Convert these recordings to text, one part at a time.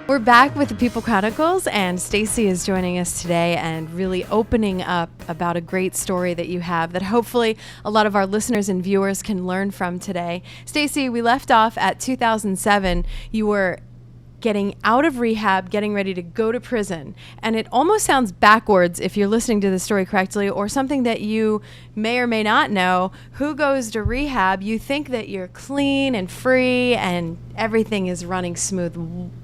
We're back with the People Chronicles, and Stacy is joining us today and really opening up about a great story that you have that hopefully a lot of our listeners and viewers can learn from today. Stacy, we left off at 2007. You were getting out of rehab, getting ready to go to prison. And it almost sounds backwards if you're listening to the story correctly, or something that you may or may not know. Who goes to rehab? You think that you're clean and free and everything is running smooth.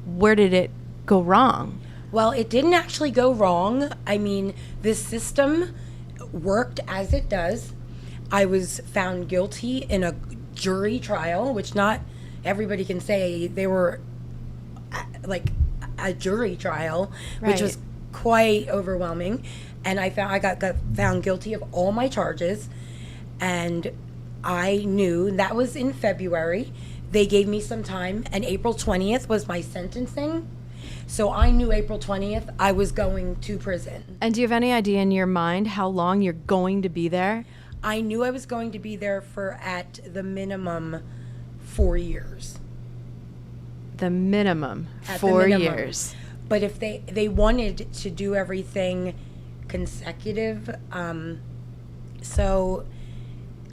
Where did it go wrong? Well, it didn't actually go wrong. I mean, this system worked as it does. I was found guilty in a jury trial, which not everybody can say. They were like a jury trial, which was quite overwhelming. And I got found guilty of all my charges. And I knew that was in February. They gave me some time, and April 20th was my sentencing. So I knew April 20th I was going to prison. And do you have any idea in your mind how long you're going to be there? I knew I was going to be there for, at the minimum, 4 years. The minimum, At 4 the minimum. years. But if they wanted to do everything consecutive, so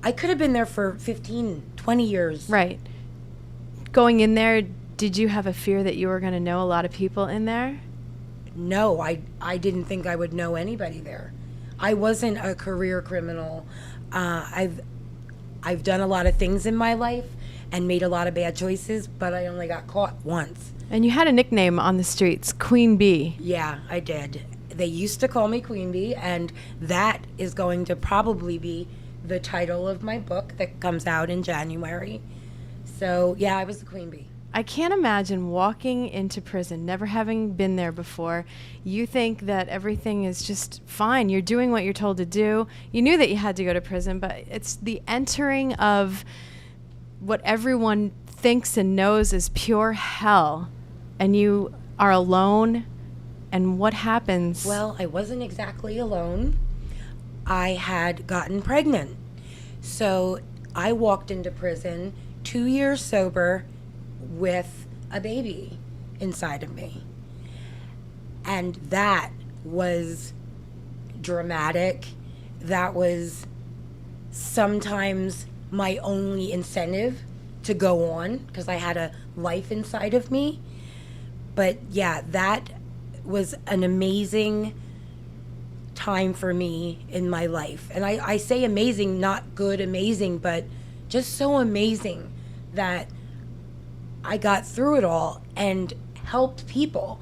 I could have been there for 15, 20 years. Right. Going in there, did you have a fear that you were going to know a lot of people in there? No, I didn't think I would know anybody there. I wasn't a career criminal. I've done a lot of things in my life and made a lot of bad choices, but I only got caught once. And you had a nickname on the streets, Queen Bee. Yeah, I did. They used to call me Queen Bee, and that is going to probably be the title of my book that comes out in January. So, yeah, I was the Queen Bee. I can't imagine walking into prison, never having been there before. You think that everything is just fine. You're doing what you're told to do. You knew that you had to go to prison, but it's the entering of what everyone thinks and knows is pure hell. And you are alone. And what happens? Well, I wasn't exactly alone. I had gotten pregnant. So I walked into prison 2 years sober with a baby inside of me. And that was dramatic. That was sometimes my only incentive to go on, because I had a life inside of me. But yeah, that was an amazing time for me in my life. And I say amazing, not good amazing, but just so amazing that I got through it all and helped people.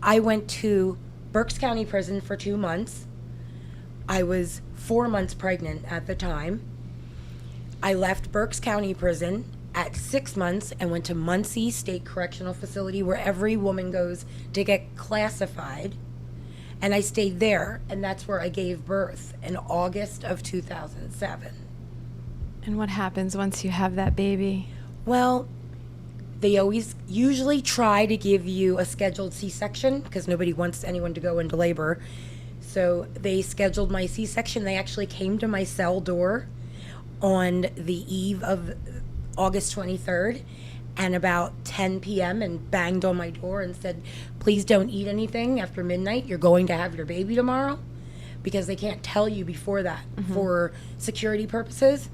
I went to Berks County Prison for 2 months. I was 4 months pregnant at the time. I left Berks County Prison at 6 months and went to Muncie State Correctional Facility, where every woman goes to get classified. And I stayed there, and that's where I gave birth in August of 2007. And what happens once you have that baby? Well, they usually try to give you a scheduled C-section, because nobody wants anyone to go into labor. So they scheduled my C-section. They actually came to my cell door on the eve of August 23rd, and about 10 p.m. and banged on my door and said, please don't eat anything after midnight. You're going to have your baby tomorrow, because they can't tell you before that for security purposes.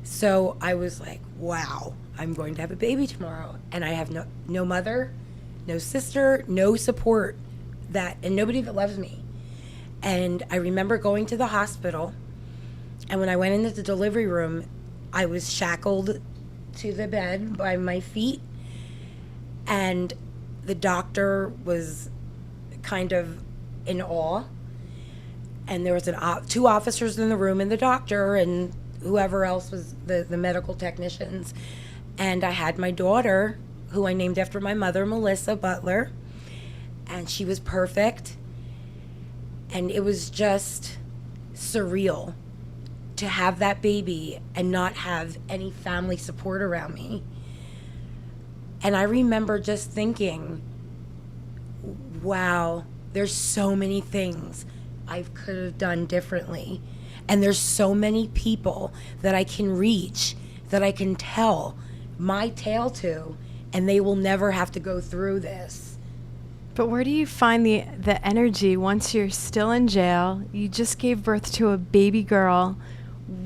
So I was like, wow, I'm going to have a baby tomorrow. And I have no mother, no sister, no support, and nobody that loves me. And I remember going to the hospital, and when I went into the delivery room, I was shackled to the bed by my feet, and the doctor was kind of in awe. And there was two officers in the room, and the doctor, and whoever else was the medical technicians. And I had my daughter, who I named after my mother, Melissa Butler, and she was perfect. And it was just surreal to have that baby and not have any family support around me. And I remember just thinking, wow, there's so many things I could have done differently. And there's so many people that I can reach, that I can tell my tale to, and they will never have to go through this. But where do you find the energy once you're still in jail? You just gave birth to a baby girl.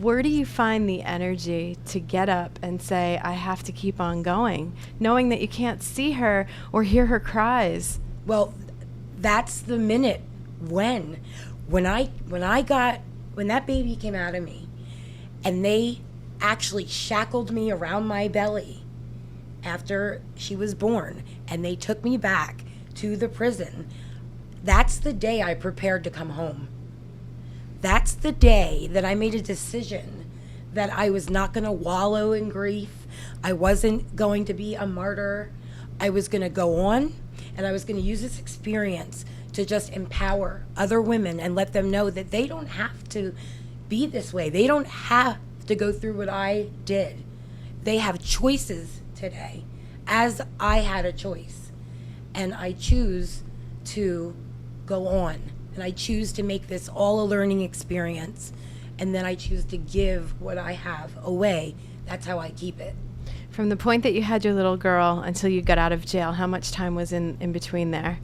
Where do you find the energy to get up and say, I have to keep on going, knowing that you can't see her or hear her cries? Well, that's the minute when that baby came out of me and they actually shackled me around my belly after she was born and they took me back to the prison. That's the day I prepared to come home. That's the day that I made a decision that I was not going to wallow in grief. I wasn't going to be a martyr. I was going to go on, and I was going to use this experience to just empower other women and let them know that they don't have to be this way. They don't have to go through what I did. They have choices today, as I had a choice. And I choose to go on. And I choose to make this all a learning experience. And then I choose to give what I have away. That's how I keep it. From the point that you had your little girl until you got out of jail, how much time was in between there?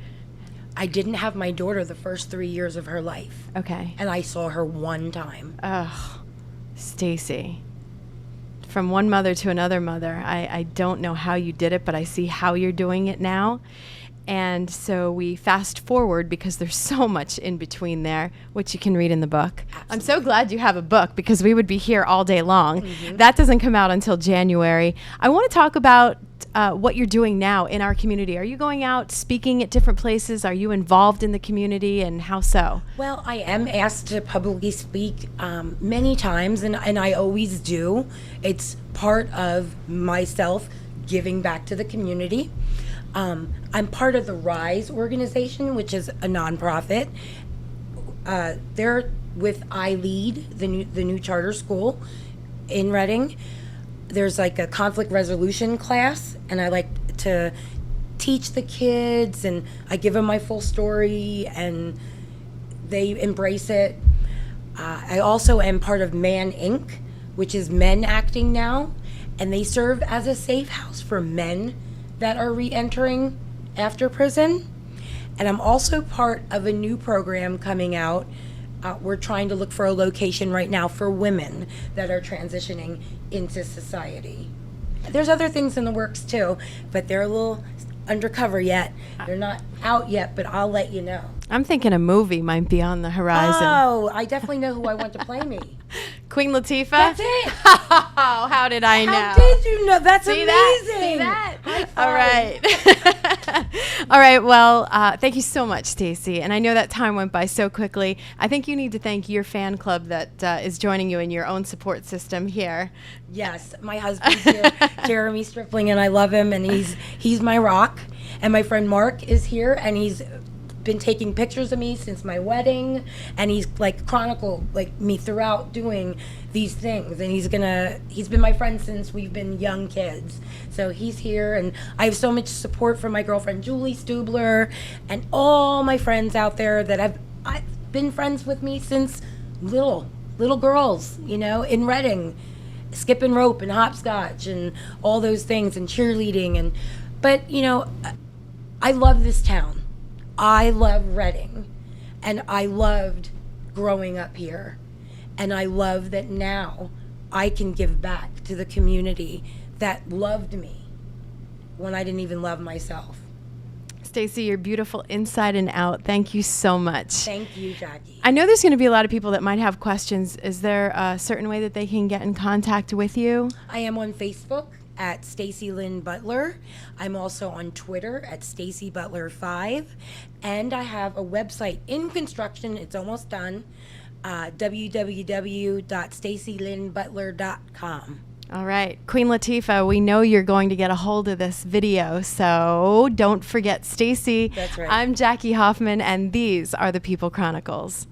I didn't have my daughter the first 3 years of her life. Okay. And I saw her one time. Oh, Stacy. From one mother to another mother. I don't know how you did it, but I see how you're doing it now. And so we fast forward because there's so much in between there, which you can read in the book. Absolutely. I'm so glad you have a book because we would be here all day long. Mm-hmm. That doesn't come out until January. I want to talk about what you're doing now in our community. Are you going out speaking at different places? Are you involved in the community, and how so? Well, I am asked to publicly speak many times, and I always do. It's part of myself giving back to the community. I'm part of the RISE organization, which is a nonprofit. They're with iLead, the new charter school in Reading. There's like a conflict resolution class, and I like to teach the kids, and I give them my full story, and they embrace it. I also am part of Man Inc., which is men acting now, and they serve as a safe house for men that are re-entering after prison. And I'm also part of a new program coming out. We're trying to look for a location right now for women that are transitioning into society. There's other things in the works too, but they're a little undercover yet. They're not out yet, but I'll let you know. I'm thinking a movie might be on the horizon. Oh, I definitely know who I want to play me. Queen Latifah? That's it. Oh, how did I know? How did you know? That's See amazing. That? See that? All right. All right. Well, thank you so much, Stacy. And I know that time went by so quickly. I think you need to thank your fan club that is joining you in your own support system here. Yes, my husband's here, Jeremy Stripling, and I love him, and he's my rock. And my friend Mark is here, and he's been taking pictures of me since my wedding, and he's like chronicled like me throughout doing these things, and he's been my friend since we've been young kids. So he's here, and I have so much support from my girlfriend Julie Stubler and all my friends out there that I've been friends with me since little girls, in Reading, skipping rope and hopscotch and all those things, and cheerleading, but I love this town. I love Reading, and I loved growing up here, and I love that now I can give back to the community that loved me when I didn't even love myself. Stacy, you're beautiful inside and out. Thank you so much. Thank you, Jackie. I know there's going to be a lot of people that might have questions. Is there a certain way that they can get in contact with you? I am on Facebook at Stacy Lynn Butler. I'm also on Twitter at Stacy Butler 5, and I have a website in construction. It's almost done. www.stacylynnbutler.com. All right, Queen Latifah, we know you're going to get a hold of this video, so don't forget Stacy. That's right. I'm Jackie Hoffman, and these are the People Chronicles.